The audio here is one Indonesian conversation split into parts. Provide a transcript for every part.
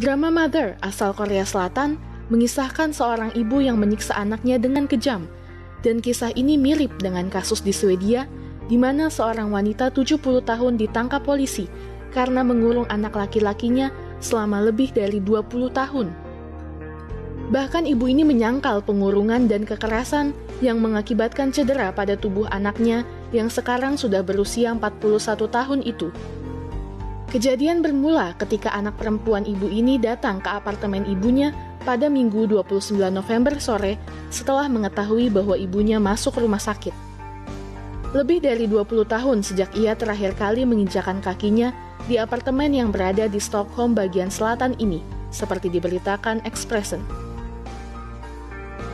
Drama Mother asal Korea Selatan mengisahkan seorang ibu yang menyiksa anaknya dengan kejam, dan kisah ini mirip dengan kasus di Swedia, di mana seorang wanita 70 tahun ditangkap polisi karena mengurung anak laki-lakinya selama lebih dari 20 tahun. Bahkan ibu ini menyangkal pengurungan dan kekerasan yang mengakibatkan cedera pada tubuh anaknya yang sekarang sudah berusia 41 tahun itu. Kejadian bermula ketika anak perempuan ibu ini datang ke apartemen ibunya pada Minggu 29 November sore setelah mengetahui bahwa ibunya masuk rumah sakit. Lebih dari 20 tahun sejak ia terakhir kali menginjakan kakinya di apartemen yang berada di Stockholm bagian selatan ini, seperti diberitakan Expressen.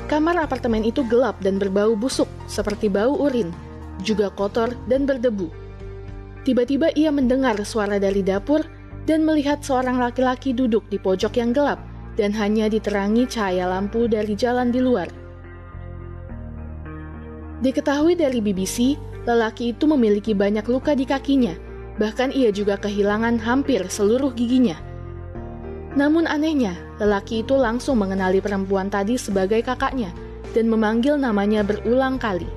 Kamar apartemen itu gelap dan berbau busuk, seperti bau urin, juga kotor dan berdebu. Tiba-tiba ia mendengar suara dari dapur dan melihat seorang laki-laki duduk di pojok yang gelap dan hanya diterangi cahaya lampu dari jalan di luar. Diketahui dari BBC, lelaki itu memiliki banyak luka di kakinya, bahkan ia juga kehilangan hampir seluruh giginya. Namun anehnya, lelaki itu langsung mengenali perempuan tadi sebagai kakaknya dan memanggil namanya berulang kali.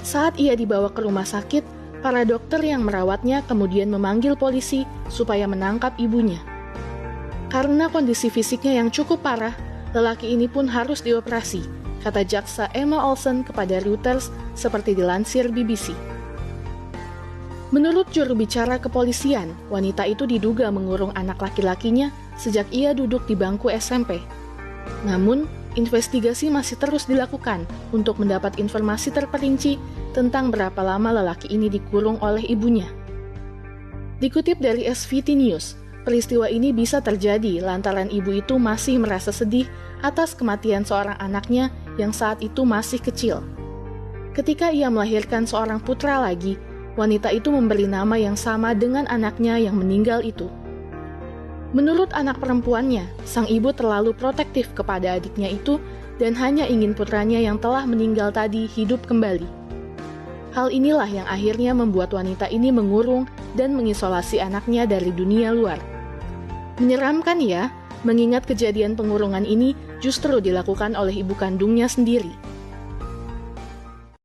Saat ia dibawa ke rumah sakit, para dokter yang merawatnya kemudian memanggil polisi supaya menangkap ibunya. Karena kondisi fisiknya yang cukup parah, lelaki ini pun harus dioperasi, kata jaksa Emma Olsen kepada Reuters seperti dilansir BBC. Menurut juru bicara kepolisian, wanita itu diduga mengurung anak laki-lakinya sejak ia duduk di bangku SMP. Namun, investigasi masih terus dilakukan untuk mendapat informasi terperinci tentang berapa lama lelaki ini dikurung oleh ibunya. Dikutip dari SVT News, peristiwa ini bisa terjadi lantaran ibu itu masih merasa sedih atas kematian seorang anaknya yang saat itu masih kecil. Ketika ia melahirkan seorang putra lagi, wanita itu memberi nama yang sama dengan anaknya yang meninggal itu. Menurut anak perempuannya, sang ibu terlalu protektif kepada adiknya itu dan hanya ingin putranya yang telah meninggal tadi hidup kembali. Hal inilah yang akhirnya membuat wanita ini mengurung dan mengisolasi anaknya dari dunia luar. Menyeramkan ya, mengingat kejadian pengurungan ini justru dilakukan oleh ibu kandungnya sendiri.